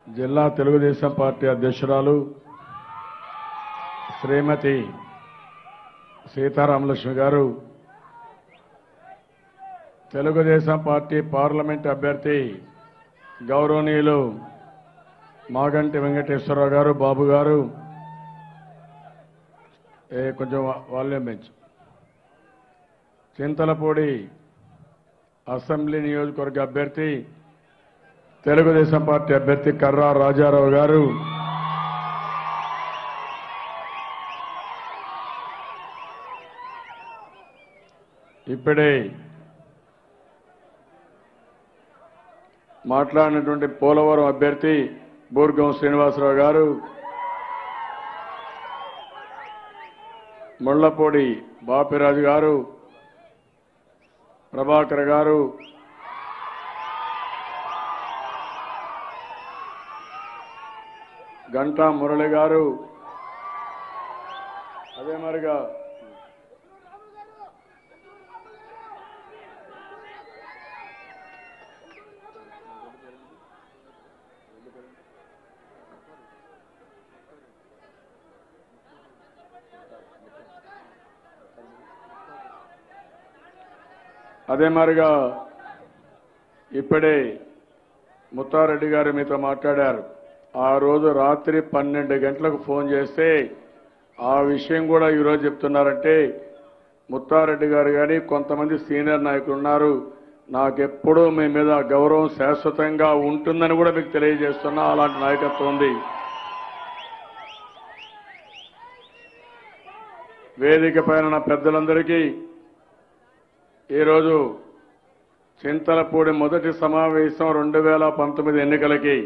జిల్లా తెలుగుదేశం పార్టీ అధ్యక్షురాలు శ్రీమతి సీతారామలక్ష్మి గారు, తెలుగుదేశం పార్టీ పార్లమెంట్ అభ్యర్థి గౌరవనీయులు మాగంటి వెంకటేశ్వరరావు గారు, బాబు గారు, కొంచెం వాల్యూమ్ పెంచు. చింతలపూడి అసెంబ్లీ నియోజకవర్గ అభ్యర్థి తెలుగుదేశం పార్టీ అభ్యర్థి కర్రా రాజారావు గారు, ఇప్పుడే మాట్లాడినటువంటి పోలవరం అభ్యర్థి బూర్గం శ్రీనివాసరావు గారు, ముళ్లపూడి బాపిరాజు గారు, ప్రభాకర్ గారు, గంటా మురళి గారు, అదే మరిగా ఇప్పుడే ముత్తారెడ్డి గారు మీతో మాట్లాడారు. ఆ రోజు రాత్రి 12 గంటలకు ఫోన్ చేస్తే ఆ విషయం కూడా ఈరోజు చెప్తున్నారంటే ముత్తారెడ్డి గారు కానీ కొంతమంది సీనియర్ నాయకులు ఉన్నారు. నాకెప్పుడూ మీ మీద గౌరవం శాశ్వతంగా ఉంటుందని కూడా మీకు తెలియజేస్తున్నా. అలాంటి నాయకత్వం ఉంది. వేదిక పైన పెద్దలందరికీ ఈరోజు చింతలపూడి మొదటి సమావేశం 2019 ఎన్నికలకి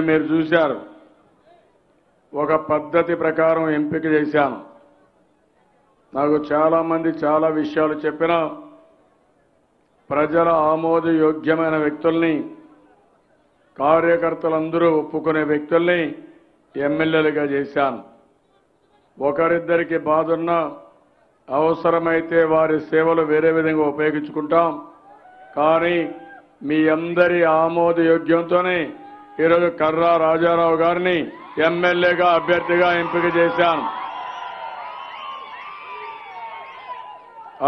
మీరు చూశారు. ఒక పద్ధతి ప్రకారం ఎంపిక చేశాను. నాకు చాలా మంది చాలా విషయాలు చెప్పినా ప్రజల ఆమోదయోగ్యమైన వ్యక్తుల్ని, కార్యకర్తలందరూ ఒప్పుకునే వ్యక్తుల్ని ఎమ్మెల్యేలుగా చేశాను. ఒకరిద్దరికి బాధున్నా అవసరమైతే వారి సేవలు వేరే విధంగా ఉపయోగించుకుంటాం. కానీ మీ అందరి ఆమోదయోగ్యంతోనే ఈరోజు కర్రా రాజారావు గారిని ఎమ్మెల్యేగా అభ్యర్థిగా ఎంపిక చేశాను.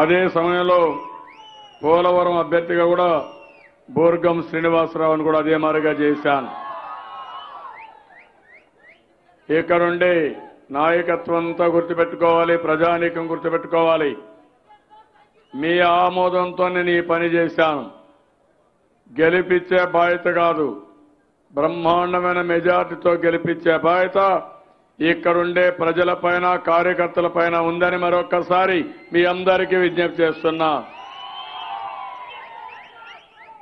అదే సమయంలో పోలవరం అభ్యర్థిగా కూడా బూర్గం శ్రీనివాసరావును కూడా అదే మాదిరిగా చేశాను. ఇక్కడుండే నాయకత్వం అంతా గుర్తుపెట్టుకోవాలి, ప్రజానీకం గుర్తుపెట్టుకోవాలి. మీ ఆమోదంతో నేను ఈ పని చేశాను. గెలిపించే బాధ్యత కాదు, బ్రహ్మాండమైన మెజార్టీతో గెలిపించే బాధ్యత ఇక్కడుండే ప్రజలపైన, కార్యకర్తలపైన ఉందని మరొక్కసారి మీ అందరికీ విజ్ఞప్తి చేస్తున్నా.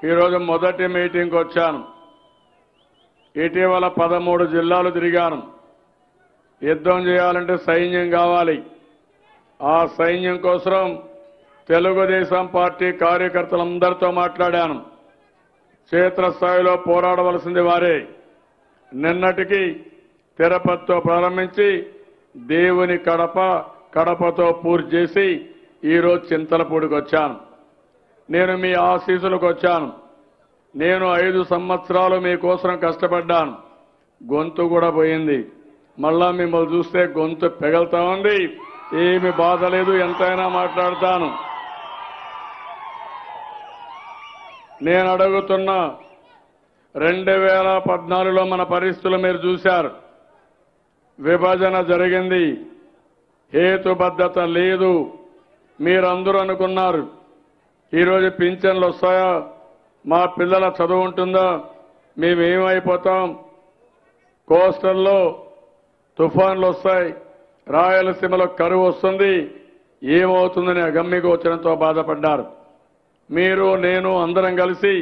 ఈరోజు మొదటి మీటింగ్కి వచ్చాను. ఇటీవల 13 జిల్లాలు తిరిగాను. యుద్ధం చేయాలంటే సైన్యం కావాలి. ఆ సైన్యం కోసం తెలుగుదేశం పార్టీ కార్యకర్తలందరితో మాట్లాడాను. క్షేత్రస్థాయిలో పోరాడవలసింది వారే. నిన్నటికి తిరుపతితో ప్రారంభించి దేవుని కడపతో పూర్తి చేసి ఈరోజు చింతలపూడికి వచ్చాను. నేను మీ ఆశీస్సులకు వచ్చాను. నేను 5 సంవత్సరాలు మీకోసం కష్టపడ్డాను. గొంతు కూడా పోయింది. మళ్ళా మిమ్మల్ని చూస్తే గొంతు పెగలుతా ఉంది. ఏమి బాధ లేదు, ఎంతైనా మాట్లాడతాను. నేను అడుగుతున్నా, 2014లో మన పరిస్థితులు మీరు చూశారు. విభజన జరిగింది, హేతుబద్ధత లేదు. మీరందరూ అనుకున్నారు ఈరోజు పింఛన్లు వస్తాయా, మా పిల్లల చదువు ఉంటుందా, మేమేమైపోతాం, కోస్టల్లో తుఫాన్లు వస్తాయి, రాయలసీమలో కరువు వస్తుంది, ఏమవుతుందని అగమ్యగోచరంతో బాధపడ్డారు. మీరు నేను అందరం కలిసి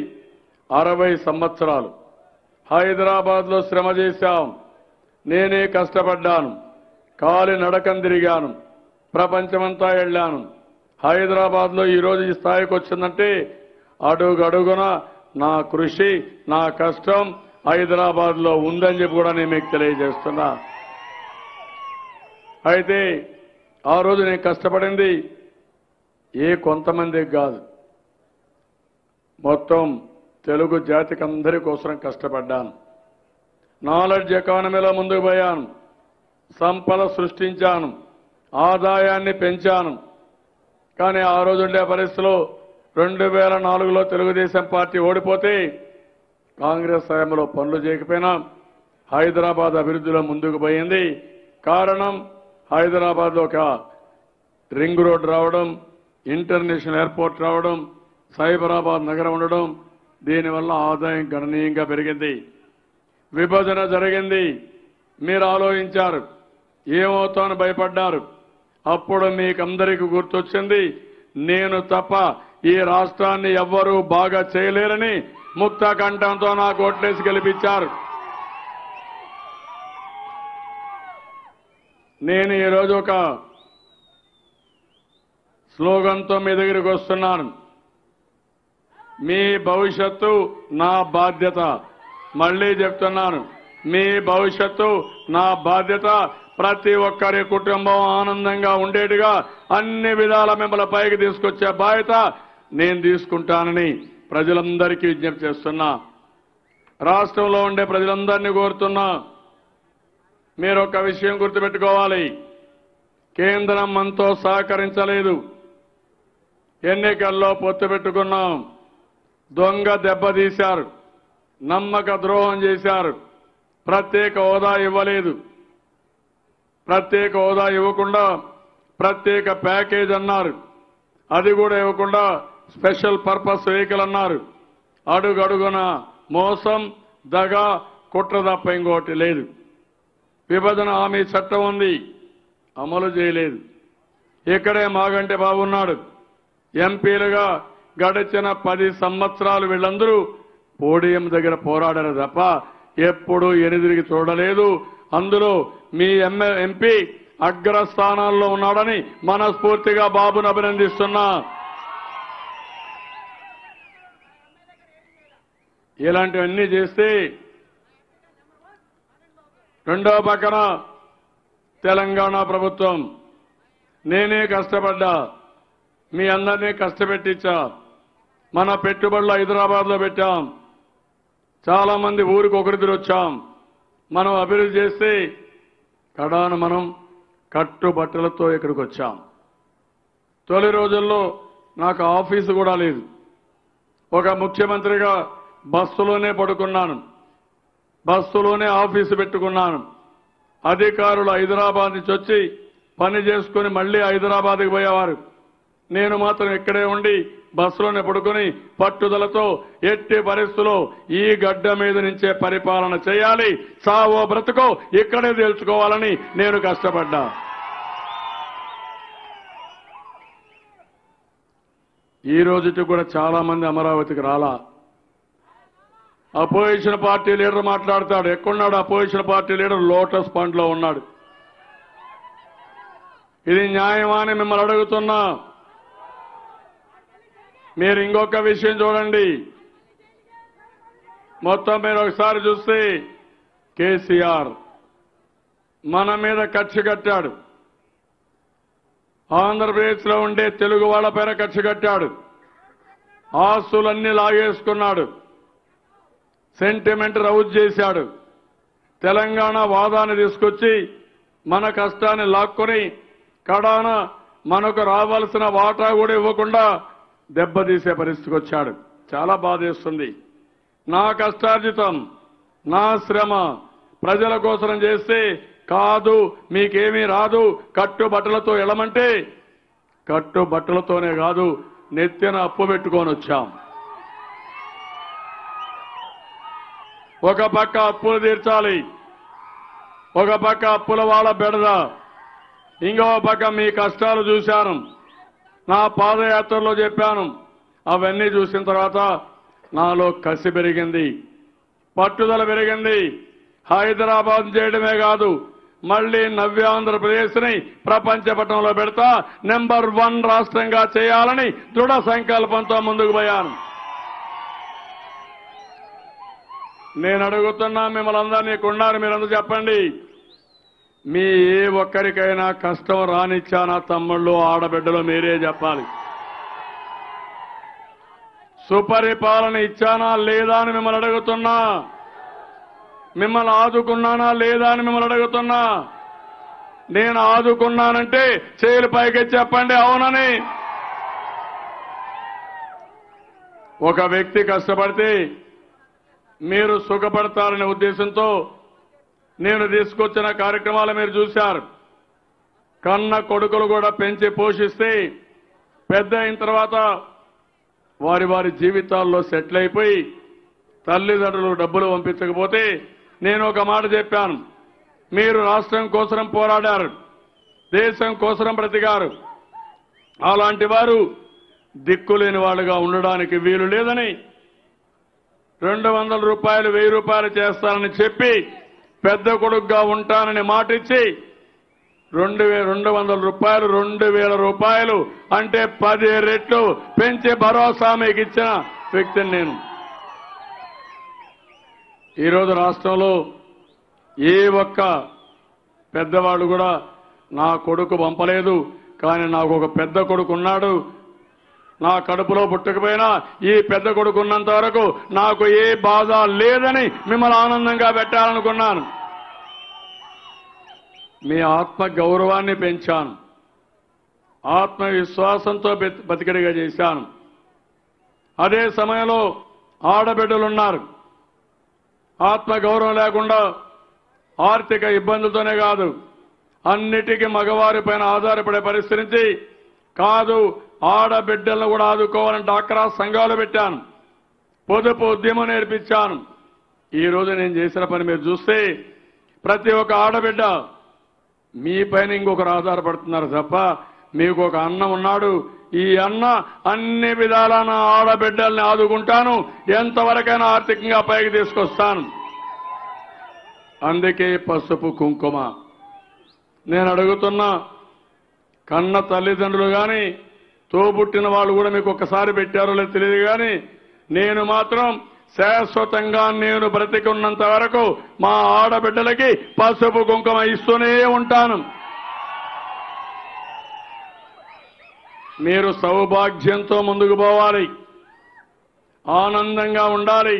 60 సంవత్సరాలు హైదరాబాద్లో శ్రమ చేశాం. నేనే కష్టపడ్డాను, కాలి నడకం తిరిగాను, ప్రపంచమంతా వెళ్ళాను. హైదరాబాద్లో ఈరోజు ఈ స్థాయికి వచ్చిందంటే అడుగడుగున నా కృషి, నా కష్టం హైదరాబాద్లో ఉందని చెప్పి కూడా నేను మీకు తెలియజేస్తున్నా. అయితే ఆ రోజు నేను కష్టపడింది కొంతమందికి కాదు, మొత్తం తెలుగు జాతికి అందరి కోసం కష్టపడ్డాను. నాలెడ్జ్ ఎకానమీలో ముందుకు పోయాను, సంపద సృష్టించాను, ఆదాయాన్ని పెంచాను. కానీ ఆ రోజు ఉండే పరిస్థితిలో 2004లో తెలుగుదేశం పార్టీ ఓడిపోతే కాంగ్రెస్ హయాంలో పనులు చేయకపోయినా హైదరాబాద్ అభివృద్ధిలో ముందుకు పోయింది. కారణం హైదరాబాద్లో ఒక రింగ్ రోడ్ రావడం, ఇంటర్నేషనల్ ఎయిర్పోర్ట్ రావడం, సైబరాబాద్ నగరం ఉండడం, దీనివల్ల ఆదాయం గణనీయంగా పెరిగింది. విభజన జరిగింది. మీరు ఆలోచించారు, ఏమవుతామని భయపడ్డారు. అప్పుడు మీకందరికీ గుర్తొచ్చింది, నేను తప్ప ఈ రాష్ట్రాన్ని ఎవ్వరూ బాగా చేయలేరని ముక్త కంఠంతో నాకు ఓట్లేసి గెలిపించారు. నేను ఈరోజు ఒక స్లోగన్తో మీ దగ్గరికి వస్తున్నాను. మీ భవిష్యత్తు నా బాధ్యత. మళ్ళీ చెప్తున్నాను, మీ భవిష్యత్తు నా బాధ్యత. ప్రతి ఒక్కరి కుటుంబం ఆనందంగా ఉండేట్టుగా అన్ని విధాల మిమ్మల్ని పైకి తీసుకొచ్చే బాధ్యత నేను తీసుకుంటానని ప్రజలందరికీ విజ్ఞప్తి చేస్తున్నా. రాష్ట్రంలో ఉండే ప్రజలందరినీ కోరుతున్నా, మీరు ఒక విషయం గుర్తుపెట్టుకోవాలి. కేంద్రం మనతో సహకరించలేదు. ఎన్నికల్లో పొత్తు పెట్టుకున్నాం, దొంగ దెబ్బతీశారు, నమ్మక ద్రోహం చేశారు. ప్రత్యేక హోదా ఇవ్వలేదు. ప్రత్యేక హోదా ఇవ్వకుండా ప్రత్యేక ప్యాకేజ్ అన్నారు. అది కూడా ఇవ్వకుండా స్పెషల్ పర్పస్ వెహికల్ అన్నారు. అడుగడుగున మోసం, దగ, కుట్ర తప్ప ఇంకోటి లేదు. విభజన హామీ చట్టం ఉంది, అమలు చేయలేదు. ఇక్కడే మాగంటి బాబు ఉన్నాడు. ఎంపీలుగా గడిచిన 10 సంవత్సరాలు వీళ్ళందరూ పోడియం దగ్గర పోరాడారు తప్ప ఎప్పుడూ ఎనిదిరిగి చూడలేదు. అందులో మీ ఎంపీ అగ్రస్థానాల్లో ఉన్నాడని మనస్ఫూర్తిగా బాబును అభినందిస్తున్నా. ఇలాంటివన్నీ చేస్తే రెండో పక్కన తెలంగాణ ప్రభుత్వం, నేనే కష్టపడ్డా, మీ అందరినీ కష్టపెట్టించా. మన పెట్టుబడులు హైదరాబాద్లో పెట్టాం. చాలా మంది ఊరికి ఒకరిద్దరు వచ్చాం. మనం అభివృద్ధి చేస్తే కడాను మనం కట్టుబట్టలతో ఇక్కడికి వచ్చాం. తొలి రోజుల్లో నాకు ఆఫీసు కూడా లేదు. ఒక ముఖ్యమంత్రిగా బస్సులోనే పడుకున్నాను, బస్సులోనే ఆఫీసు పెట్టుకున్నాను. అధికారులు హైదరాబాద్ నుంచి వచ్చి పని చేసుకుని మళ్లీ హైదరాబాద్కి పోయేవారు. నేను మాత్రం ఇక్కడే ఉండి బస్సులోనే పడుకుని పట్టుదలతో ఎట్టి పరిస్థితుల్లో ఈ గడ్డ మీద నుంచే పరిపాలన చేయాలి, సావో బ్రతుకో ఇక్కడే తేల్చుకోవాలని నేను కష్టపడ్డా. ఈ రోజుకి కూడా చాలా మంది అమరావతికి రాలా. అపోజిషన్ పార్టీ లీడర్ మాట్లాడతాడు. ఎక్కడున్నాడు opposition party leader? Lotus pond లో ఉన్నాడు. ఇది న్యాయమా అని మిమ్మల్ని అడుగుతున్నా. మీరు ఇంకొక విషయం చూడండి. మొత్తం మీరు ఒకసారి చూస్తే కేసీఆర్ మన మీద కక్ష కట్టాడు. ఆంధ్రప్రదేశ్లో ఉండే తెలుగు వాళ్ళ పైన కక్ష కట్టాడు. ఆస్తులన్నీ లాగేసుకున్నాడు. సెంటిమెంట్ రౌజ్ చేశాడు. తెలంగాణ వాదాన్ని తీసుకొచ్చి మన కష్టాన్ని లాక్కొని కడాన మనకు రావాల్సిన వాటా కూడా ఇవ్వకుండా దెబ్బతీసే పరిస్థితికి వచ్చాడు. చాలా బాధేస్తుంది. నా కష్టార్జితం, నా శ్రమ ప్రజల కోసం చేస్తే కాదు, మీకేమీ రాదు, కట్టుబట్టలతో ఎలమంటే కట్టుబట్టలతోనే కాదు, నెత్తిన అప్పు పెట్టుకొని వచ్చాం. ఒక పక్క అప్పులు తీర్చాలి, ఒక పక్క అప్పుల వాళ్ళ బెడద, ఇంకో పక్క మీ కష్టాలు చూశాను. నా పాదయాత్రలో చెప్పాను. అవన్నీ చూసిన తర్వాత నాలో కసి పెరిగింది, పట్టుదల పెరిగింది. హైదరాబాద్ చేయడమే కాదు, మళ్లీ నవ్యాంధ్రప్రదేశ్ని ప్రపంచ పటంలో పెడతా, నెంబర్ 1 రాష్ట్రంగా చేయాలని దృఢ సంకల్పంతో ముందుకు పోయాను. నేను అడుగుతున్నా మిమ్మల్ని అందరినీ, కొన్నారు మీరందరూ చెప్పండి, మీ ఏ ఒక్కరికైనా కష్టం రానిచ్చానా? తమ్ముళ్ళు, ఆడబిడ్డలు మీరే చెప్పాలి. సుపరిపాలన ఇచ్చానా లేదా అని మిమ్మల్ని అడుగుతున్నా. మిమ్మల్ని ఆదుకున్నానా లేదా అని మిమ్మల్ని అడుగుతున్నా. నేను ఆదుకున్నానంటే చేతులు పైకి చెప్పండి అవునని. ఒక వ్యక్తి కష్టపడితే మీరు సుఖపడతారనే ఉద్దేశంతో నేను తీసుకొచ్చిన కార్యక్రమాలు మీరు చూశారు. కన్న కొడుకులు కూడా పెంచి పోషిస్తే పెద్ద అయిన తర్వాత వారి వారి జీవితాల్లో సెటిల్ అయిపోయి తల్లిదండ్రులు డబ్బులు పంపించకపోతే నేను ఒక మాట చెప్పాను. మీరు రాష్ట్రం కోసం పోరాడారు, దేశం కోసం బ్రతికారు. అలాంటి వారు దిక్కులేని వాళ్ళుగా ఉండడానికి వీలు లేదని 200 రూపాయలు 1000 రూపాయలు చేస్తానని చెప్పి పెద్ద కొడుకుగా ఉంటానని మాటిచ్చి 200 రూపాయలు 2000 రూపాయలు అంటే 10 రెట్లు పెంచి భరోసా మీకు ఇచ్చిన వ్యక్తిని నేను. ఈరోజు రాష్ట్రంలో ఏ ఒక్క పెద్దవాళ్ళు కూడా నా కొడుకు పంపలేదు, కానీ నాకు ఒక పెద్ద కొడుకు ఉన్నాడు, నా కడుపులో పుట్టకపోయినా ఈ పెద్ద కొడుకు ఉన్నంత వరకు నాకు ఏ బాధ లేదని మిమ్మల్ని ఆనందంగా పెట్టాలనుకున్నాను. మీ ఆత్మ గౌరవాన్ని పెంచాను, ఆత్మవిశ్వాసంతో బతికిడిగా చేశాను. అదే సమయంలో ఆడబిడ్డలున్నారు. ఆత్మ గౌరవం లేకుండా ఆర్థిక ఇబ్బందులతోనే కాదు, అన్నిటికీ మగవారి పైన ఆధారపడే పరిస్థితి నుంచి కాదు, ఆడబిడ్డలను కూడా ఆదుకోవాలని డాక్రా సంఘాలు పెట్టాను, పొదుపు ఉద్యమం నేర్పించాను. ఈ రోజు నేను చేసిన పని మీరు చూస్తే ప్రతి ఒక్క ఆడబిడ్డ మీ పైన ఇంకొకరు ఆధారపడుతున్నారు తప్ప మీకు ఒక అన్న ఉన్నాడు, ఈ అన్న అన్ని విధాలా నా ఆడబిడ్డల్ని ఆదుకుంటాను, ఎంతవరకైనా ఆర్థికంగా పైకి తీసుకొస్తాను. అందుకే పసుపు కుంకుమ. నేను అడుగుతున్నా, కన్న తల్లిదండ్రులు కానీ తోబుట్టిన వాళ్ళు కూడా మీకు ఒక్కసారి పెట్టారో లేదో తెలియదు, కానీ నేను మాత్రం శాశ్వతంగా నేను బ్రతికున్నంత వరకు మా ఆడబిడ్డలకి పసుపు కుంకుమ ఇస్తూనే ఉంటాను. మీరు సౌభాగ్యంతో ముందుకు పోవాలి, ఆనందంగా ఉండాలి.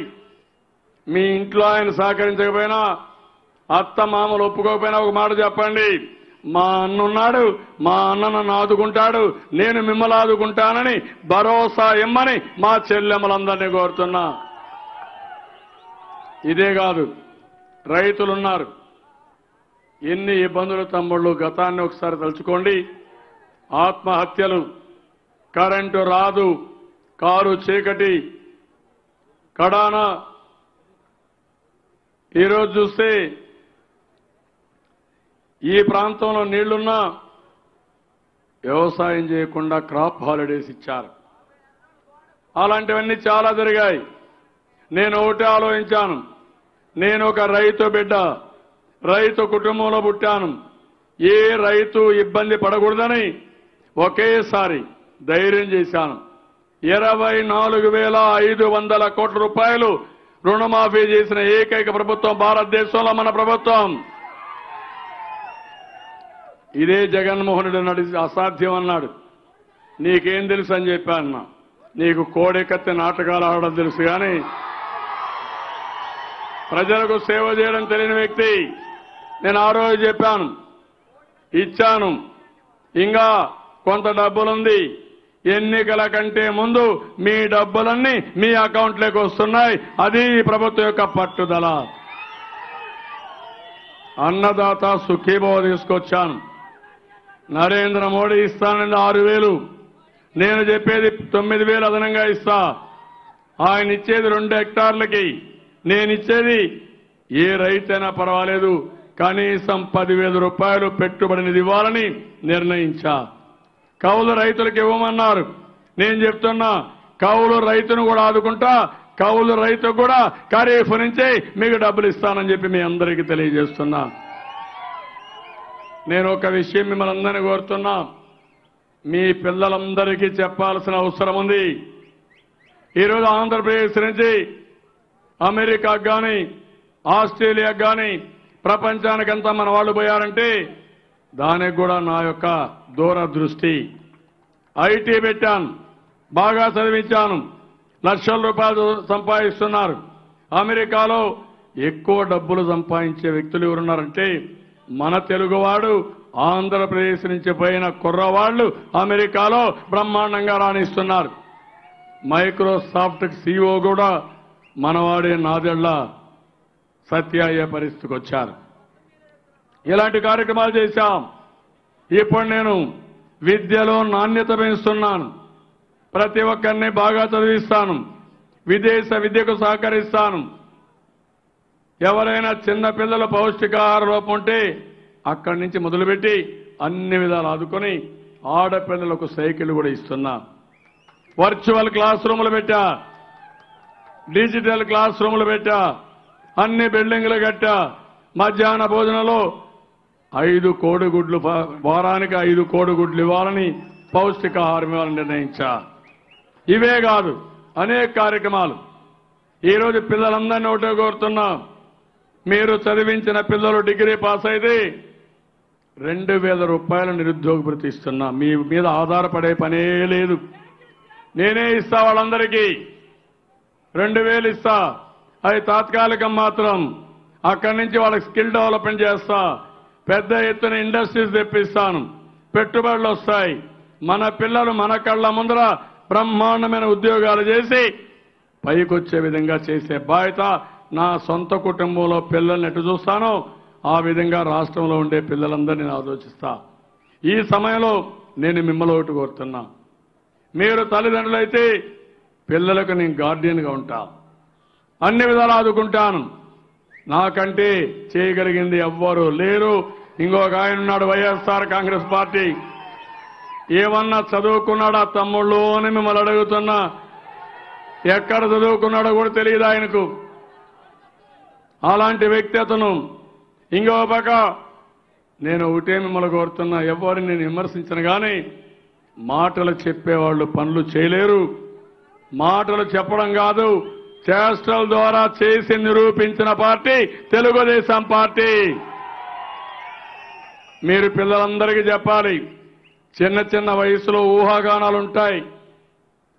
మీ ఇంట్లో ఆయన సహకరించకపోయినా, అత్త మామలు ఒప్పుకోకపోయినా ఒక మాట చెప్పండి, మా అన్నున్నాడు, మా అన్న నన్ను ఆదుకుంటాడు, నేను మిమ్మల్ని ఆదుకుంటానని భరోసా ఇమ్మని మా చెల్లెమ్మలందరినీ కోరుతున్నా. ఇదే కాదు, రైతులున్నారు. ఎన్ని ఇబ్బందులు తమ్ముళ్ళు, గతాన్ని ఒకసారి తలుచుకోండి. ఆత్మహత్యలు, కరెంటు రాదు, కారు చీకటి, కడాన ఈరోజు చూస్తే ఈ ప్రాంతంలో నీళ్లున్నా వ్యవసాయం చేయకుండా క్రాప్ హాలిడేస్ ఇచ్చారు. అలాంటివన్నీ చాలా జరిగాయి. నేను ఒకటి ఆలోచించాను, నేను ఒక రైతు బిడ్డ, రైతు కుటుంబంలో పుట్టాను, ఏ రైతు ఇబ్బంది పడకూడదని ఒకేసారి ధైర్యం చేశాను. 24,500 కోట్ల రూపాయలు రుణమాఫీ చేసిన ఏకైక ప్రభుత్వం భారతదేశంలో మన ప్రభుత్వం. ఇదే జగన్మోహన్ రెడ్డి నడి అసాధ్యం అన్నాడు. నీకేం తెలుసు అని చెప్పాను. నీకు కోడెకత్తి నాటకాలు ఆడడం తెలుసు, కానీ ప్రజలకు సేవ చేయడం తెలియని వ్యక్తి. నేను ఆ రోజు చెప్పాను, ఇచ్చాను, ఇంకా కొంత డబ్బులుంది, ఎన్నికల కంటే ముందు మీ డబ్బులన్నీ మీ అకౌంట్లోకి వస్తున్నాయి. అది ప్రభుత్వం యొక్క పట్టుదల. అన్నదాత సుఖీభవ తీసుకొచ్చాను. నరేంద్ర మోడీ ఇస్తానని 6,000, నేను చెప్పేది 9,000 అదనంగా ఇస్తా. ఆయన ఇచ్చేది 2 హెక్టార్లకి, నేనిచ్చేది ఏ రైతైనా పర్వాలేదు కనీసం 10,000 రూపాయలు పెట్టుబడిని ఇవ్వాలని నిర్ణయించా. కౌలు రైతులకు ఇవ్వమన్నారు. నేను చెప్తున్నా, కౌలు రైతును కూడా ఆదుకుంటా, కౌలు రైతుకు కూడా ఖరీఫ్ నుంచే మీకు డబ్బులు ఇస్తానని చెప్పి మీ అందరికీ తెలియజేస్తున్నా. నేను ఒక విషయం మిమ్మల్ని అందరినీ కోరుతున్నా, మీ పిల్లలందరికీ చెప్పాల్సిన అవసరం ఉంది. ఈరోజు ఆంధ్రప్రదేశ్ నుంచి అమెరికాకు కానీ ఆస్ట్రేలియాకు కానీ ప్రపంచానికంతా మన వాళ్ళు పోయారంటే దానికి కూడా నా యొక్క దూరదృష్టి. ఐటీ పెట్టాను, బాగా చదివించాను, లక్షల రూపాయలు సంపాదిస్తున్నారు. అమెరికాలో ఎక్కువ డబ్బులు సంపాదించే వ్యక్తులు ఎవరున్నారంటే మన తెలుగువాడు ఆంధ్రప్రదేశ్ నుంచి పోయిన కుర్రవాళ్లు అమెరికాలో బ్రహ్మాండంగా రాణిస్తున్నారు. మైక్రోసాఫ్ట్ CEO కూడా మనవాడే నాదెళ్ల సత్య అయ్యే పరిస్థితికి వచ్చారు. ఇలాంటి కార్యక్రమాలు చేశాం. ఇప్పుడు నేను విద్యలో నాణ్యత పెంచుతున్నాను. ప్రతి ఒక్కరిని బాగా చదివిస్తాను. విదేశ విద్యకు సహకరిస్తాను. ఎవరైనా చిన్న పిల్లల పౌష్టికాహార లోపం ఉంటే అక్కడి నుంచి మొదలుపెట్టి అన్ని విధాలు ఆదుకొని ఆడపిల్లలకు సైకిల్ కూడా ఇస్తున్నా. వర్చువల్ క్లాస్ రూములు పెట్టా, డిజిటల్ క్లాస్ రూములు పెట్టా, అన్ని బిల్డింగ్లు కట్టా. మధ్యాహ్న భోజనంలో 5 కోడిగుడ్లు వారానికి 5 కోడిగుడ్లు ఇవ్వాలని పౌష్టికాహారం ఇవ్వాలని నిర్ణయించా. ఇవే కాదు అనేక కార్యక్రమాలు. ఈరోజు పిల్లలందరినీ ఒకటే కోరుతున్నాం. మీరు చదివించిన పిల్లలు డిగ్రీ పాస్ అయితే 2,000 రూపాయల నిరుద్యోగ భృతి ఇస్తున్నా. మీ మీద ఆధారపడే పనే లేదు. నేనే ఇస్తా. వాళ్ళందరికీ 2,000 ఇస్తా. అది తాత్కాలికం మాత్రం. అక్కడి నుంచి వాళ్ళకి స్కిల్ డెవలప్మెంట్ చేస్తా. పెద్ద ఎత్తున ఇండస్ట్రీస్ తెప్పిస్తాను. పెట్టుబడులు వస్తాయి. మన పిల్లలు మన కళ్ళ ముందర బ్రహ్మాండమైన ఉద్యోగాలు చేసి పైకొచ్చే విధంగా చేసే బాధ్యత నా సొంత కుటుంబంలో పిల్లల్ని ఎటు చూస్తానో ఆ విధంగా రాష్ట్రంలో ఉండే పిల్లలందరినీ నేను ఆలోచిస్తా. ఈ సమయంలో నేను మిమ్మల్ని ఒకటి కోరుతున్నా. మీరు తల్లిదండ్రులైతే పిల్లలకు నేను గార్డియన్గా ఉంటా. అన్ని విధాలు ఆదుకుంటాను. నాకంటే చేయగలిగింది ఎవ్వరూ లేరు. ఇంకొక ఆయన ఉన్నాడు, వైఎస్ఆర్ కాంగ్రెస్ పార్టీ. ఏమన్నా చదువుకున్నాడా తమ్ముళ్ళు అని మిమ్మల్ని అడుగుతున్నా. ఎక్కడ చదువుకున్నాడో కూడా తెలియదు ఆయనకు. అలాంటి వ్యక్తి అతను. ఇంకో పక్క నేను ఒకటే మిమ్మల్ని కోరుతున్నా. ఎవరిని నేను విమర్శించను కానీ మాటలు చెప్పేవాళ్ళు పనులు చేయలేరు. మాటలు చెప్పడం కాదు, చేష్టల ద్వారా చేసి నిరూపించిన పార్టీ తెలుగుదేశం పార్టీ. మీరు పిల్లలందరికీ చెప్పాలి. చిన్న చిన్న వయసులో ఊహాగానాలు ఉంటాయి.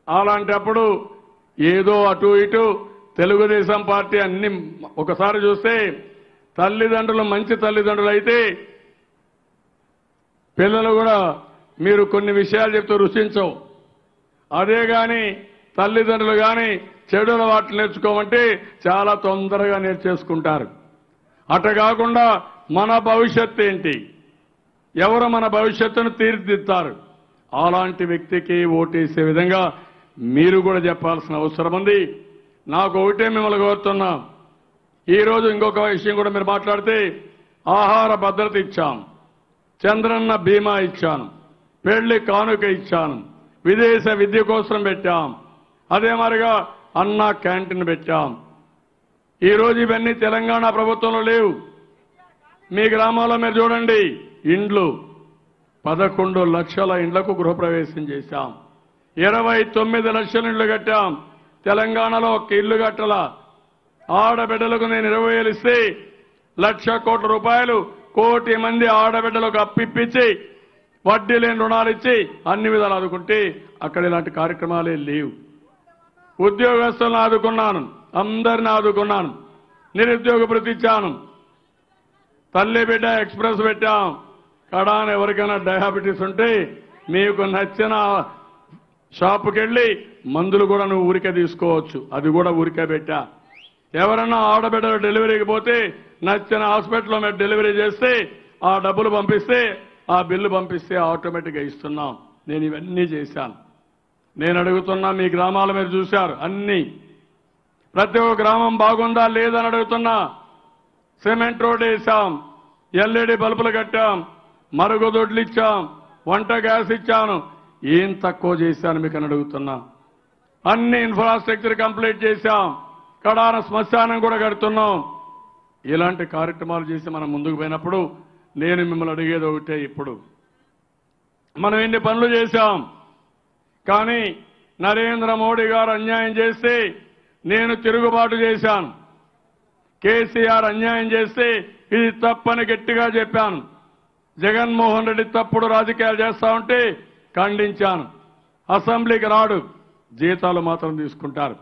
అలాంటప్పుడు ఏదో అటు ఇటు తెలుగుదేశం పార్టీ అన్ని ఒకసారి చూస్తే తల్లిదండ్రులు మంచి తల్లిదండ్రులు అయితే పిల్లలు కూడా మీరు కొన్ని విషయాలు చెప్తూ రుచించవు. అదే కానీ తల్లిదండ్రులు కానీ చెడుల వాటిని నేర్చుకోమంటే చాలా తొందరగా నేర్చేసుకుంటారు. అట కాకుండా మన భవిష్యత్తు ఏంటి, ఎవరు మన భవిష్యత్తును తీర్చిదిద్దుతారు, అలాంటి వ్యక్తికి ఓటేసే విధంగా మీరు కూడా చెప్పాల్సిన అవసరం ఉంది. నాకు ఒకటే మిమ్మల్ని కోరుతున్నా. ఈరోజు ఇంకొక విషయం కూడా మీరు మాట్లాడితే ఆహార భద్రత ఇచ్చాం, చంద్రన్న బీమా ఇచ్చాను, పెళ్లి కానుక ఇచ్చాను, విదేశ విద్య కోసం పెట్టాం, అదే మరిగా అన్న క్యాంటీన్ పెట్టాం. ఈరోజు ఇవన్నీ తెలంగాణ ప్రభుత్వంలో లేవు. మీ గ్రామాల్లో మీరు చూడండి, ఇండ్లు 11 లక్షల ఇండ్లకు గృహప్రవేశం చేశాం. 29 లక్షల ఇండ్లు కట్టాం. తెలంగాణలో ఒక ఇల్లు కట్టల. ఆడబిడ్డలకు నేను 20,000 ఇస్తే 1,00,000 కోట్ల రూపాయలు 1 కోటి మంది ఆడబిడ్డలకు అప్పిప్పించి వడ్డీ లేని రుణాలు ఇచ్చి అన్ని విధాలు ఆదుకుంటే అక్కడ ఇలాంటి కార్యక్రమాలే లేవు. ఉద్యోగస్తులను ఆదుకున్నాను, అందరిని ఆదుకున్నాను, నిరుద్యోగ భృతి ఇచ్చాను, తల్లి బిడ్డ ఎక్స్ప్రెస్ పెట్టాం. కడాన ఎవరికైనా డయాబెటీస్ ఉంటే మీకు నచ్చిన షాపుకి వెళ్ళి మందులు కూడా నువ్వు ఊరికే తీసుకోవచ్చు, అది కూడా ఊరికే పెట్టా. ఎవరన్నా ఆడబిడ్డలు డెలివరీకి పోతే నచ్చిన హాస్పిటల్లో మీరు డెలివరీ చేస్తే ఆ డబ్బులు పంపిస్తే ఆ బిల్లు పంపిస్తే ఆటోమేటిక్గా ఇస్తున్నాం. నేను ఇవన్నీ చేశాను. నేను అడుగుతున్నా, మీ గ్రామాలు మీరు చూశారు అన్ని, ప్రతి ఒక్క గ్రామం బాగుందా లేదని అడుగుతున్నా. సిమెంట్ రోడ్ వేశాం, ఎల్ఈడి బల్బులు కట్టాం, మరుగుదొడ్లు ఇచ్చాం, వంట గ్యాస్ ఇచ్చాను. ఏం తక్కువ చేశాను మీకు అని అడుగుతున్నా. అన్ని ఇన్ఫ్రాస్ట్రక్చర్ కంప్లీట్ చేశాం. కడాన శ్మశానం కూడా కడుతున్నాం. ఇలాంటి కార్యక్రమాలు చేసి మనం ముందుకు పోయినప్పుడు నేను మిమ్మల్ని అడిగేది ఒకటే, ఇప్పుడు మనం ఎన్ని పనులు చేశాం, కానీ నరేంద్ర మోడీ గారు అన్యాయం చేస్తే నేను తిరుగుబాటు చేశాను. కేసీఆర్ అన్యాయం చేస్తే ఇది తప్పని గట్టిగా చెప్పాను. జగన్మోహన్ రెడ్డి తప్పుడు రాజకీయాలు చేస్తా ఉంటే ఖండించాను. అసెంబ్లీకి రాడు, జీతాలు మాత్రం తీసుకుంటారు.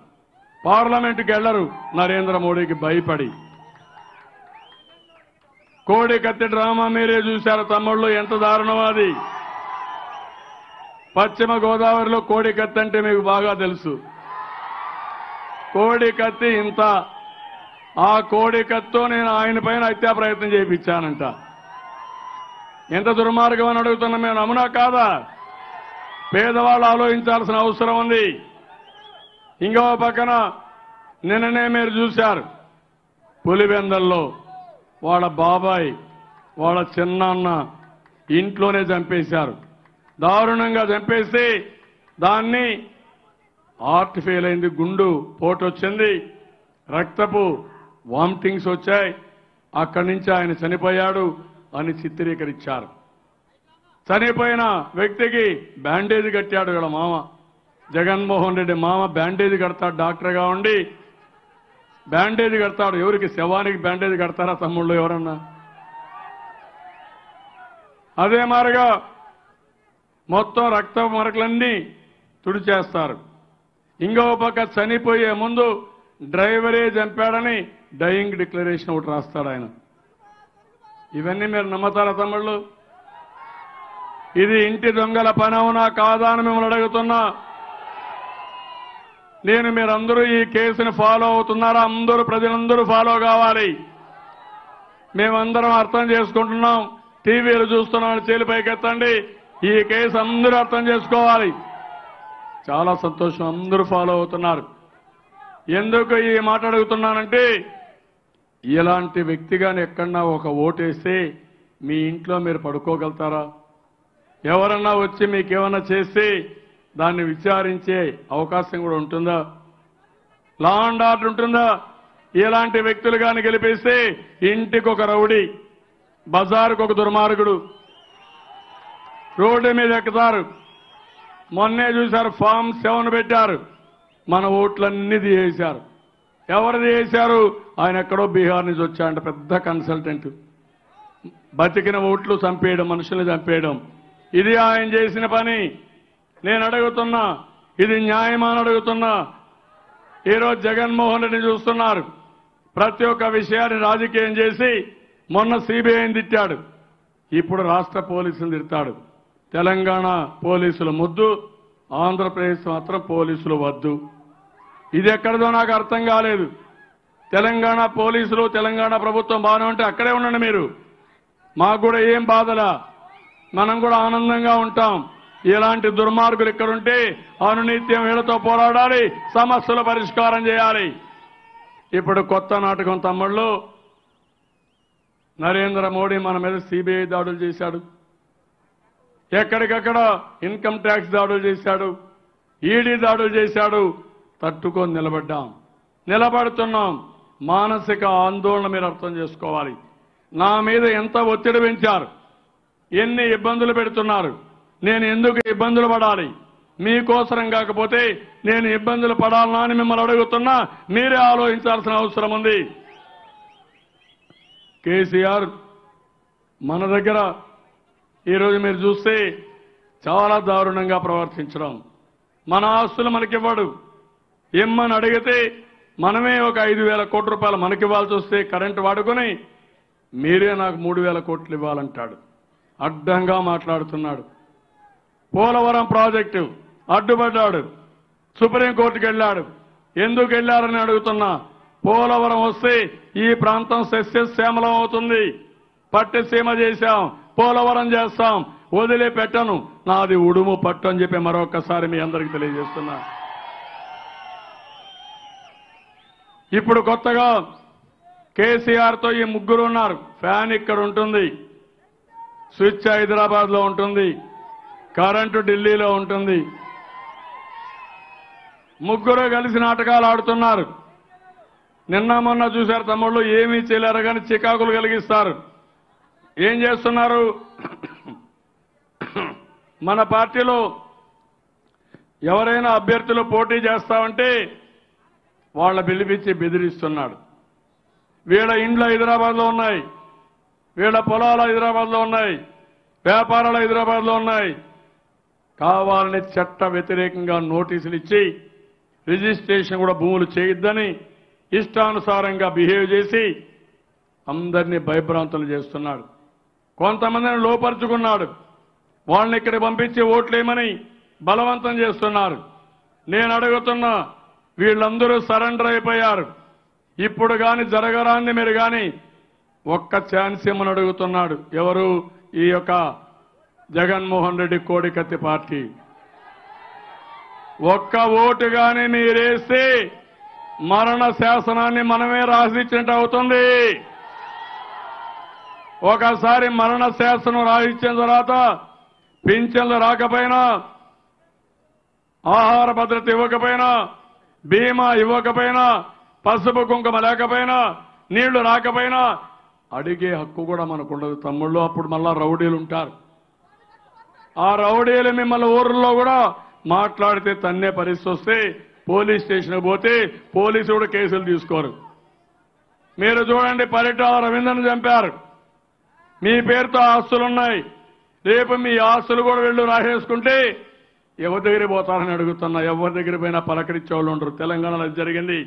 పార్లమెంటుకి వెళ్లరు నరేంద్ర మోడీకి భయపడి. కోడి కత్తి డ్రామా మీరే చూశారు తమ్ముళ్ళు, ఎంత దారుణమో అది. పశ్చిమ గోదావరిలో కోడి కత్తి అంటే మీకు బాగా తెలుసు. కోడి కత్తి ఇంత, ఆ కోడి కత్తితో నేను ఆయన పైన హత్యా ప్రయత్నం చేయించానంట. ఎంత దుర్మార్గం అని అడుగుతున్నా మేము, నమ్మునా కాదా? పేదవాళ్ళు ఆలోచించాల్సిన అవసరం ఉంది. ఇంకో పక్కన నిన్ననే మీరు చూశారు, పులివెందల్లో వాళ్ళ బాబాయ్ వాళ్ళ చిన్నాన్న ఇంట్లోనే చంపేశారు. దారుణంగా చంపేసి దాన్ని హార్ట్ ఫెయిల్ అయింది, గుండు పోటు వచ్చింది, రక్తపు వామిటింగ్స్ వచ్చాయి, అక్కడి నుంచి ఆయన చనిపోయాడు అని చిత్రీకరించారు. చనిపోయిన వ్యక్తికి బ్యాండేజ్ కట్టాడు వీళ్ళ మామ. జగన్మోహన్ రెడ్డి మామ బ్యాండేజ్ కడతాడు, డాక్టర్గా ఉండి బ్యాండేజ్ కడతాడు. ఎవరికి? శవానికి బ్యాండేజ్ కడతారా తమ్ముళ్ళు ఎవరన్నా? అదే మారిగా మొత్తం రక్త మరకలన్నీ తుడిచేస్తారు. ఇంకో పక్క చనిపోయే ముందు డ్రైవరే చంపాడని డయింగ్ డిక్లరేషన్ ఒకటి రాస్తాడు ఆయన. ఇవన్నీ మీరు నమ్మతారా తమ్ముళ్ళు? ఇది ఇంటి దొంగల పని అవునా కాదా అని మిమ్మల్ని అడుగుతున్నా. నేను మీరందరూ ఈ కేసుని ఫాలో అవుతున్నారా? అందరూ ప్రజలందరూ ఫాలో కావాలి. మేమందరం అర్థం చేసుకుంటున్నాం, టీవీలు చూస్తున్నాం, చేలు పైకెత్తండి. ఈ కేసు అందరూ అర్థం చేసుకోవాలి. చాలా సంతోషం, అందరూ ఫాలో అవుతున్నారు. ఎందుకు ఈ మాట అడుగుతున్నానంటే, ఇలాంటి వ్యక్తిగాని ఎక్కడన్నా ఒక ఓటేస్తే మీ ఇంట్లో మీరు పడుకోగలుగుతారా? ఎవరన్నా వచ్చి మీకేమన్నా చేస్తే దాన్ని విచారించే అవకాశం కూడా ఉంటుందా? లా అండ్ ఆర్డర్ ఉంటుందా? ఇలాంటి వ్యక్తులు కానీ గెలిపేస్తే ఇంటికి ఒక రౌడీ, బజారుకు ఒక దుర్మార్గుడు రోడ్డు మీద ఎక్కుతారు. మొన్నే చూశారు, ఫామ్ 7 పెట్టారు, మన ఓట్లన్నీ తీసేశారు. ఎవరిది చేశారు? ఆయన ఎక్కడో బీహార్ నుంచి వచ్చాడంట, పెద్ద కన్సల్టెంట్. బతికిన ఓట్లు చంపేయడం, మనుషుల్ని చంపేయడం, ఇది ఆయన చేసిన పని. నేను అడుగుతున్నా, ఇది న్యాయమా అని అడుగుతున్నా. ఈరోజు జగన్మోహన్ రెడ్డి చూస్తున్నారు, ప్రతి ఒక్క విషయాన్ని రాజకీయం చేసి మొన్న సిబిఐని తిట్టాడు, ఇప్పుడు రాష్ట్ర పోలీసులు తిడతాడు. తెలంగాణ పోలీసులు ముద్దు, ఆంధ్రప్రదేశ్ మాత్రం పోలీసులు వద్దు. ఇది ఎక్కడిదో నాకు అర్థం కాలేదు. తెలంగాణ పోలీసులు, తెలంగాణ ప్రభుత్వం బాగానే ఉంటే అక్కడే ఉండండి మీరు, మాకు కూడా ఏం బాధలా, మనం కూడా ఆనందంగా ఉంటాం. ఇలాంటి దుర్మార్గులు ఇక్కడుంటే అనునిత్యం వీళ్ళతో పోరాడాలి, సమస్యల పరిష్కారం చేయాలి. ఇప్పుడు కొత్త నాటకం తమ్ముళ్ళు, నరేంద్ర మోడీ మన మీద సిబిఐ దాడులు చేశాడు, ఎక్కడికక్కడ ఇన్కమ్ ట్యాక్స్ దాడులు చేశాడు, ఈడీ దాడులు చేశాడు. తట్టుకొని నిలబడ్డాం, నిలబడుతున్నాం. మానసిక ఆందోళన మీరు అర్థం చేసుకోవాలి. నా మీద ఎంత ఒత్తిడి పెంచారు, ఎన్ని ఇబ్బందులు పెడుతున్నారు, నేను ఎందుకు ఇబ్బందులు పడాలి? మీకోసరం కాకపోతే నేను ఇబ్బందులు పడాలనా అని మిమ్మల్ని అడుగుతున్నా. మీరే ఆలోచించాల్సిన అవసరం ఉంది. కేసీఆర్ మన దగ్గర ఈరోజు మీరు చూస్తే చాలా దారుణంగా ప్రవర్తించడం. మన ఆస్తులు మనకివ్వడు, ఇమ్మని అడిగితే మనమే ఒక 5,000 కోట్ల రూపాయలు మనకివ్వాల్సి వస్తే కరెంటు వాడుకొని మీరే నాకు 3,000 కోట్లు ఇవ్వాలంటాడు. అడ్డంగా మాట్లాడుతున్నాడు. పోలవరం ప్రాజెక్టు అడ్డుపడ్డాడు, సుప్రీంకోర్టుకు వెళ్ళాడు. ఎందుకు వెళ్ళారని అడుగుతున్నా. పోలవరం వస్తే ఈ ప్రాంతం సస్యశ్యామలం అవుతుంది, పట్టిసీమ చేశాం, పోలవరం చేస్తాం, వదిలిపెట్టను, నాది ఉడుము పట్టు అని చెప్పి మరొకసారి మీ అందరికీ తెలియజేస్తున్నా. ఇప్పుడు కొత్తగా కేసీఆర్తో ఈ ముగ్గురు ఉన్నారు. ఫ్యాన్ ఇక్కడ ఉంటుంది, స్విచ్ హైదరాబాద్లో ఉంటుంది, కరెంటు ఢిల్లీలో ఉంటుంది. ముగ్గురు కలిసి నాటకాలు ఆడుతున్నారు. నిన్న మొన్న చూశారు తమ్ముళ్ళు, ఏమీ చేయలేరు కానీ చికాకులు కలిగిస్తారు. ఏం చేస్తున్నారు? మన పార్టీలో ఎవరైనా అభ్యర్థులు పోటీ చేస్తామంటే వాళ్ళ పిలిపించి బెదిరిస్తున్నాడు. వీళ్ళ ఇండ్లు హైదరాబాద్లో ఉన్నాయి, వీళ్ళ పొలాలు హైదరాబాద్లో ఉన్నాయి, వ్యాపారాలు హైదరాబాద్లో ఉన్నాయి. కావాలని చట్ట వ్యతిరేకంగా నోటీసులు ఇచ్చి రిజిస్ట్రేషన్ కూడా భూములు చేయొద్దని ఇష్టానుసారంగా బిహేవ్ చేసి అందరినీ భయభ్రాంతులు చేస్తున్నాడు. కొంతమందిని లోపరుచుకున్నాడు. వాళ్ళని ఇక్కడ పంపించి ఓట్లేమని బలవంతం చేస్తున్నారు. నేను అడుగుతున్నా, వీళ్ళందరూ సరెండర్ అయిపోయారు. ఇప్పుడు కానీ జరగరాన్ని మీరు కానీ ఒక్క ఛాన్స్ ఇమ్మని అడుగుతున్నాడు. ఎవరు? ఈ యొక్క జగన్మోహన్ రెడ్డి కోడికత్తి పార్టీ. ఒక్క ఓటు కానీ మీరేస్తే మరణ శాసనాన్ని మనమే రాసిచ్చినట్టు అవుతుంది. ఒకసారి మరణ శాసనం రాసిచ్చిన తర్వాత పింఛన్లు రాకపోయినా, ఆహార భద్రత ఇవ్వకపోయినా, బీమా ఇవ్వకపోయినా, పసుపు కుంకుమ లేకపోయినా, నీళ్లు రాకపోయినా అడిగే హక్కు కూడా మనకుండదు తమ్ముళ్ళు. అప్పుడు మళ్ళా రౌడీలు ఉంటారు. ఆ రౌడీలు మిమ్మల్ని ఊర్లో కూడా మాట్లాడితే తన్నే పరిస్థితి వస్తే పోలీస్ స్టేషన్కి పోతే పోలీసు కూడా కేసులు తీసుకోరు. మీరు చూడండి, పరిటాల రవీంద్రను చంపారు. మీ పేరుతో ఆస్తులున్నాయి. రేపు మీ ఆస్తులు కూడా వెళ్ళు రాసేసుకుంటే ఎవరి దగ్గర పోతారని అడుగుతున్నా. ఎవరి దగ్గర పోయినా పలకరించే వాళ్ళు ఉండరు. తెలంగాణలో జరిగింది.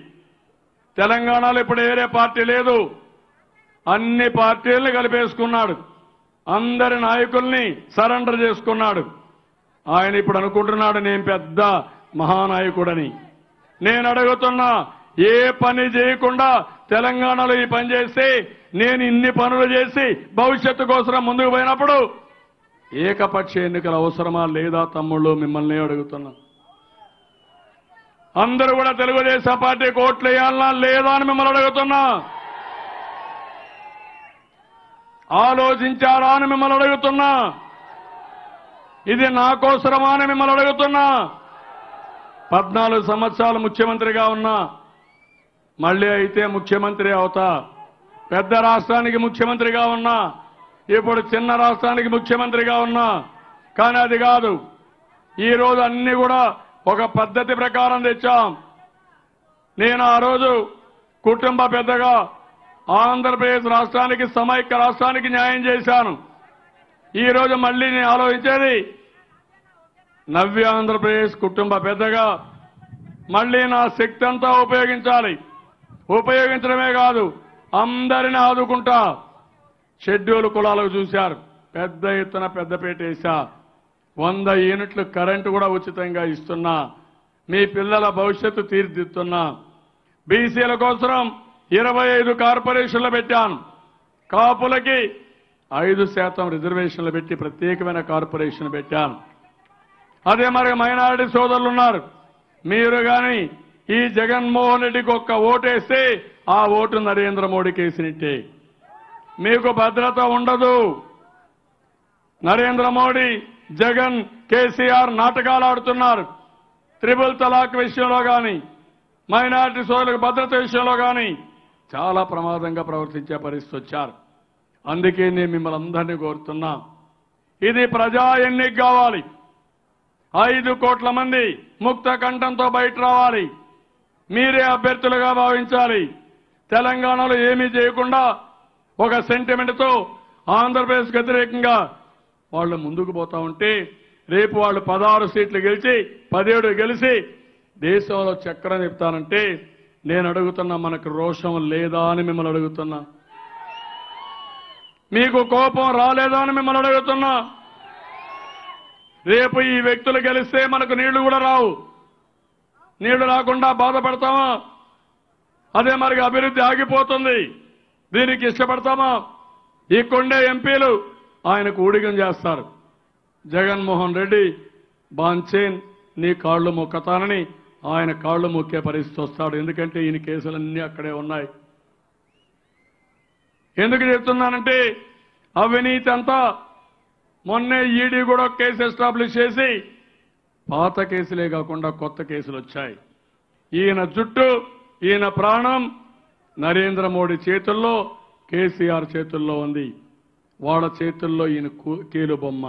తెలంగాణలో ఇప్పుడు వేరే పార్టీ లేదు. అన్ని పార్టీలను కలిపేసుకున్నాడు. అందరి నాయకుల్ని సరెండర్ చేసుకున్నాడు. ఆయన ఇప్పుడు అనుకుంటున్నాడు నేను పెద్ద మహానాయకుడని. నేను అడుగుతున్నా, ఏ పని చేయకుండా తెలంగాణలో ఈ పని చేస్తే నేను ఇన్ని పనులు చేసి భవిష్యత్తు కోసం ముందుకు పోయినప్పుడు ఏకపక్ష ఎన్నికల అవసరమా లేదా తమ్ముళ్ళు? మిమ్మల్ని అడుగుతున్నా. అందరూ కూడా తెలుగుదేశం పార్టీకి ఓట్లు వేయాలనా లేదా అని మిమ్మల్ని అడుగుతున్నా. ఆలోచించారా అని మిమ్మల్ని అడుగుతున్నా. ఇది నా కోసరమా అని మిమ్మల్ని అడుగుతున్నా. 14 సంవత్సరాలు ముఖ్యమంత్రిగా ఉన్నా, మళ్ళీ అయితే ముఖ్యమంత్రి అవుతా. పెద్ద రాష్ట్రానికి ముఖ్యమంత్రిగా ఉన్నా, ఇప్పుడు చిన్న రాష్ట్రానికి ముఖ్యమంత్రిగా ఉన్నా. కానీ అది కాదు. ఈరోజు అన్ని కూడా ఒక పద్ధతి ప్రకారం తెచ్చాం. నేను ఆ రోజు కుటుంబ పెద్దగా ఆంధ్రప్రదేశ్ రాష్ట్రానికి, సమైక్య రాష్ట్రానికి న్యాయం చేశాను. ఈ రోజు మళ్ళీ నేను ఆలోచించేది నవ్య ఆంధ్రప్రదేశ్ కుటుంబ పెద్దగా మళ్ళీ నా శక్తి అంతా ఉపయోగించాలి. ఉపయోగించడమే కాదు, అందరిని ఆదుకుంటా. షెడ్యూల్ కులాలకు చూశారు, పెద్ద ఎత్తున పెద్దపేట వేశా. 100 యూనిట్లు కరెంటు కూడా ఉచితంగా ఇస్తున్నా. మీ పిల్లల భవిష్యత్తు తీర్చిదిద్దుతున్నా. బీసీల కోసం 25 కార్పొరేషన్లు పెట్టాను. కాపులకి 5% రిజర్వేషన్లు పెట్టి ప్రత్యేకమైన కార్పొరేషన్ పెట్టాను. అదే మరి మైనారిటీ సోదరులు ఉన్నారు. మీరు కానీ ఈ జగన్మోహన్ రెడ్డికి ఒక్క ఓటేస్తే ఆ ఓటు నరేంద్ర మోడీకి వేసినట్టే. మీకు భద్రత ఉండదు. నరేంద్ర మోడీ, జగన్, కేసీఆర్ నాటకాలు ఆడుతున్నారు. త్రిపుల్ తలాక్ విషయంలో కానీ, మైనారిటీ సోదరులకు భద్రత విషయంలో కానీ చాలా ప్రమాదంగా ప్రవర్తించే పరిస్థితి వచ్చారు. అందుకే నేను మిమ్మల్ని అందరినీ కోరుతున్నా, ఇది ప్రజా ఎన్నిక కావాలి. 5 కోట్ల మంది ముక్త కంఠంతో బయట రావాలి. మీరే అభ్యర్థులుగా భావించాలి. తెలంగాణలో ఏమీ చేయకుండా ఒక సెంటిమెంట్తో ఆంధ్రప్రదేశ్ వ్యతిరేకంగా వాళ్ళు ముందుకు పోతా ఉంటే రేపు వాళ్ళు 16 సీట్లు గెలిచి 17 గెలిచి దేశంలో చక్రం చెప్తానంటే నేను అడుగుతున్నా, మనకు రోషం లేదా అని మిమ్మల్ని అడుగుతున్నా. మీకు కోపం రాలేదా అని మిమ్మల్ని అడుగుతున్నా. రేపు ఈ వ్యక్తులు గెలిస్తే మనకు నీళ్లు కూడా రావు. నీళ్లు రాకుండా బాధపడతామా? అదే మరి అభివృద్ధి ఆగిపోతుంది. దీనికి ఇష్టపడతామా? ఈ కొండే ఎంపీలు ఆయనకు ఊడిగం చేస్తారు. జగన్మోహన్ రెడ్డి బాంచేన్ నీ కాళ్లు మొక్కతానని ఆయన కాళ్లు మొక్కే పరిస్థితి వస్తాడు. ఎందుకంటే ఈయన కేసులన్నీ అక్కడే ఉన్నాయి. ఎందుకు చెప్తున్నానంటే అవినీతి అంతా మొన్నే ఈడీ కూడా కేసు ఎస్టాబ్లిష్ చేసి పాత కేసులే కాకుండా కొత్త కేసులు వచ్చాయి. ఈయన జుట్టు, ఈయన ప్రాణం నరేంద్ర మోడీ చేతుల్లో, కేసీఆర్ చేతుల్లో ఉంది. వాళ్ళ చేతుల్లో ఈయన కీలు బొమ్మ.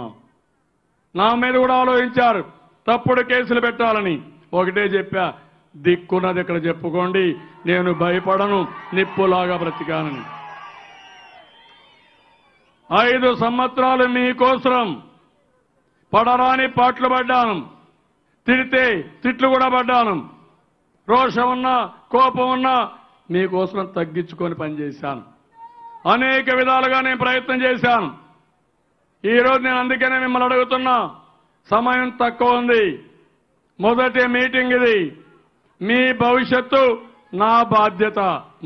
నా మీద కూడా ఆలోచించారు తప్పుడు కేసులు పెట్టాలని. ఒకటే చెప్పా, దిక్కున్నది ఇక్కడ చెప్పుకోండి, నేను భయపడను, నిప్పులాగా బ్రతికానని. 5 సంవత్సరాలు మీకోసం పడరాని పాటలు పడ్డాను, తిడితే తిట్లు కూడా పడ్డాను, రోషం ఉన్నా కోపం ఉన్నా మీకోసం తగ్గించుకొని పనిచేశాను. అనేక విధాలుగా నేను ప్రయత్నం చేశాను. ఈరోజు నేను అందుకనే మిమ్మల్ని అడుగుతున్నా, సమయం తక్కువ ఉంది, మొదటి మీటింగ్ ఇది, మీ భవిష్యత్తు నా బాధ్యత.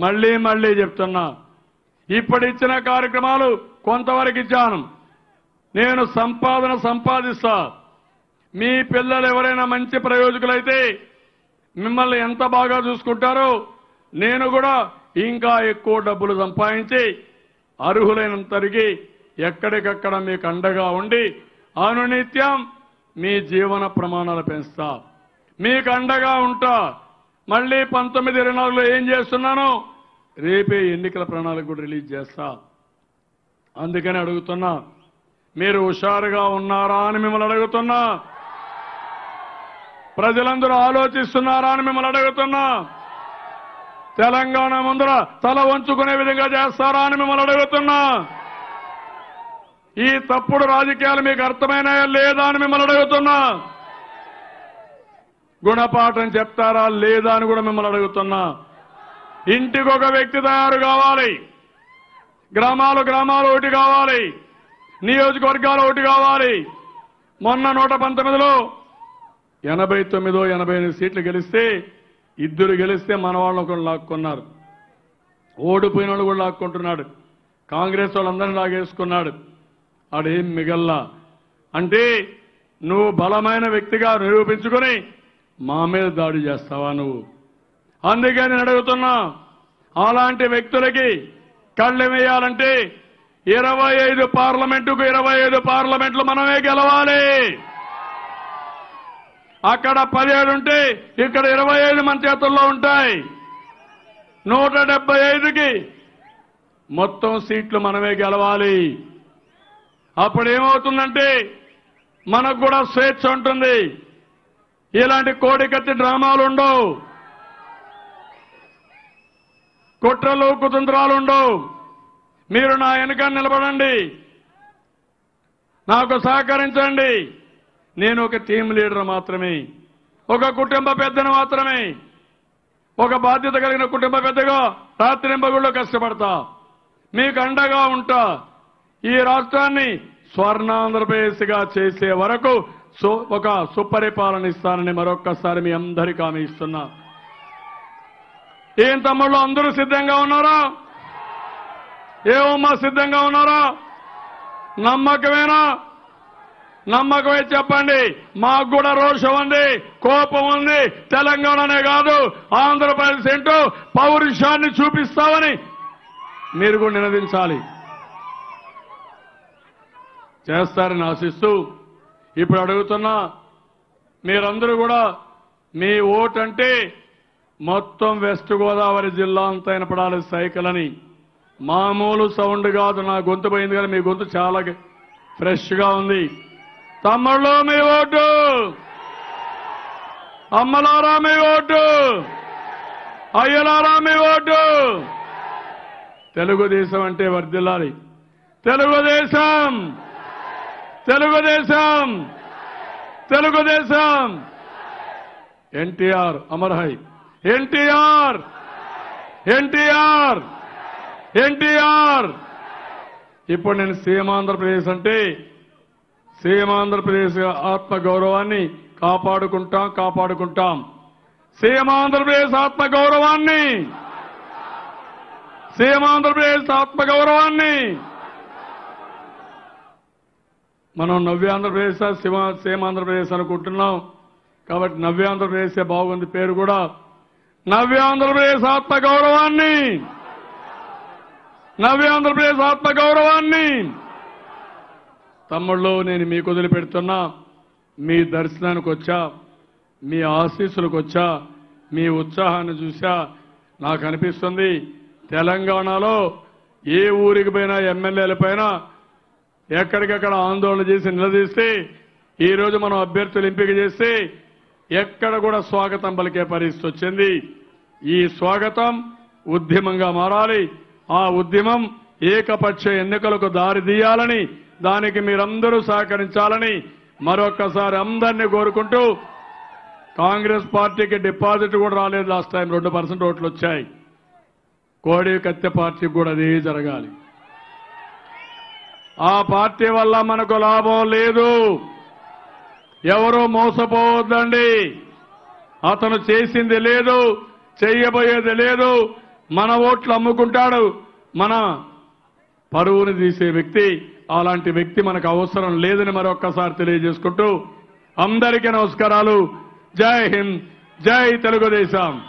మళ్ళీ చెప్తున్నా, ఇప్పుడు ఇచ్చిన కార్యక్రమాలు కొంతవరకు ఇచ్చాను. నేను సంపాదిస్తా. మీ పిల్లలు ఎవరైనా మంచి ప్రయోజకులైతే మిమ్మల్ని ఎంత బాగా చూసుకుంటారో నేను కూడా ఇంకా ఎక్కువ డబ్బులు సంపాదించి అర్హులైనంతరికి ఎక్కడికక్కడ మీకు అండగా ఉండి అనునిత్యం మీ జీవన ప్రమాణాలు పెంచుతా, మీకు అండగా ఉంటా. మళ్ళీ 1924లో ఏం చేస్తున్నానో రేపే ఎన్నికల ప్రణాళిక కూడా రిలీజ్ చేస్తా. అందుకని అడుగుతున్నా, మీరు హుషారుగా ఉన్నారా అని మిమ్మల్ని అడుగుతున్నా. ప్రజలందరూ ఆలోచిస్తున్నారా అని మిమ్మల్ని అడుగుతున్నా. తెలంగాణ ముందర తల వంచుకునే విధంగా చేస్తారా అని మిమ్మల్ని అడుగుతున్నా. ఈ తప్పుడు రాజకీయాలు మీకు అర్థమైనాయా లేదా అని మిమ్మల్ని అడుగుతున్నా. గుణపాఠం చెప్తారా లేదా అని కూడా మిమ్మల్ని అడుగుతున్నా. ఇంటికి ఒక వ్యక్తి తయారు కావాలి, గ్రామాలు ఒకటి కావాలి, నియోజకవర్గాలు ఒకటి కావాలి. మొన్న 119లో 89 సీట్లు గెలిస్తే 2 గెలిస్తే మన వాళ్ళని ఒకరు లాక్కున్నారు. ఓడిపోయిన వాళ్ళు కూడా లాక్కుంటున్నాడు. కాంగ్రెస్ వాళ్ళందరినీ లాగేసుకున్నాడు. ఆడేం మిగల్లా. అంటే నువ్వు బలమైన వ్యక్తిగా నిరూపించుకొని మా మీద దాడి చేస్తావా నువ్వు? అందుకే నేను అడుగుతున్నా, అలాంటి వ్యక్తులకి కళ్ళు వేయాలంటే 25 పార్లమెంటుకు 25 పార్లమెంట్లు మనమే గెలవాలి. అక్కడ 17 ఉంటే ఇక్కడ 25 మన చేతుల్లో ఉంటాయి. 175కి మొత్తం సీట్లు మనమే గెలవాలి. అప్పుడేమవుతుందంటే మనకు కూడా స్వేచ్ఛ ఉంటుంది. ఇలాంటి కోడికత్తి డ్రామాలు ఉండవు, కుట్రలు కుతంత్రాలు ఉండవు. మీరు నా వెనుక నిలబడండి, నాకు సహకరించండి. నేను ఒక టీం లీడర్ మాత్రమే, ఒక కుటుంబ పెద్దను మాత్రమే, ఒక బాధ్యత కలిగిన కుటుంబ పెద్దగా రాత్రింబగుళ్ళో కష్టపడతా, మీకు అండగా ఉంటా. ఈ రాష్ట్రాన్ని స్వర్ణాంధ్రప్రదేశ్గా చేసే వరకు ఒక సుపరిపాలన ఇస్తానని మరొక్కసారి మీ అందరికీ హామీ ఇస్తున్నా. ఏం తమ్ముళ్ళు అందరూ సిద్ధంగా ఉన్నారా? ఏమమ్మా సిద్ధంగా ఉన్నారా? నమ్మకమేనా? నమ్మకమే చెప్పండి. మాకు కూడా రోషం ఉంది, కోపం ఉంది. తెలంగాణనే కాదు ఆంధ్రప్రదేశ్ ఏంటో పౌరుషాన్ని చూపిస్తామని మీరు కూడా నినదించాలి. చేస్తారని ఆశిస్తూ ఇప్పుడు అడుగుతున్నా, మీరందరూ కూడా మీ ఓటు అంటే మొత్తం వెస్ట్ గోదావరి జిల్లా అంతా వినపడాలి సైకిల్ అని. మామూలు సౌండ్ కాదు. నా గొంతు పోయింది కానీ మీ గొంతు చాలా ఫ్రెష్గా ఉంది. తమ్ముళ్ళు మీ ఓటు, అమ్మలారా మీ ఓటు, అయ్యలారా మీ ఓటు. తెలుగుదేశం అంటే వర్ధిల్లాలి. తెలుగుదేశం, తెలుగుదేశం, తెలుగుదేశం. ఎన్టీఆర్ అమర్ హై. ఎన్టీఆర్, ఎన్టీఆర్, ఎన్టీఆర్. ఇప్పుడు నేను సీమాంధ్రప్రదేశ్ అంటే సీమాంధ్రప్రదేశ్ ఆత్మగౌరవాన్ని కాపాడుకుంటాం. సీమాంధ్రప్రదేశ్ ఆత్మగౌరవాన్ని, సీమాంధ్రప్రదేశ్ ఆత్మగౌరవాన్ని మనం నవ్యాంధ్రప్రదేశ్ సీమాంధ్రప్రదేశ్ అనుకుంటున్నాం. కాబట్టి నవ్యాంధ్రప్రదేశే బాగుంది పేరు కూడా. నవ్యాంధ్రప్రదేశ్ ఆత్మగౌరవాన్ని, నవ్యాంధ్రప్రదేశ్ ఆత్మగౌరవాన్ని. తమ్ముళ్ళు నేను మీకు వదిలిపెడుతున్నా. మీ దర్శనానికి వచ్చా, మీ ఆశీస్సులకు వచ్చా, మీ ఉత్సాహాన్ని చూసా. నాకు అనిపిస్తుంది తెలంగాణలో ఏ ఊరికి పోయినా ఎమ్మెల్యేల పైన ఎక్కడికక్కడ ఆందోళన చేసి నిలదీస్తే ఈరోజు మనం అభ్యర్థులు ఎంపిక చేస్తే ఎక్కడ కూడా స్వాగతం పలికే పరిస్థితి వచ్చింది. ఈ స్వాగతం ఉద్యమంగా మారాలి. ఆ ఉద్యమం ఏకపక్ష ఎన్నికలకు దారి తీయాలని, దానికి మీరందరూ సహకరించాలని మరొక్కసారి అందరినీ కోరుకుంటూ కాంగ్రెస్ పార్టీకి డిపాజిట్ కూడా రాలేదు. లాస్ట్ టైం 2% ఓట్లు వచ్చాయి. కోడి కత్తె పార్టీకి కూడా అదే జరగాలి. ఆ పార్టీ వల్ల మనకు లాభం లేదు. ఎవరూ మోసపోవద్దండి. అతను చేసింది లేదు, చెయ్యబోయేది లేదు. మన ఓట్లు అమ్ముకుంటాడు, మన పరువుని తీసే వ్యక్తి. అలాంటి వ్యక్తి మనకు అవసరం లేదని మరొక్కసారి తెలియజేసుకుంటూ అందరికీ నమస్కారాలు. జై హింద్, జై తెలుగుదేశం.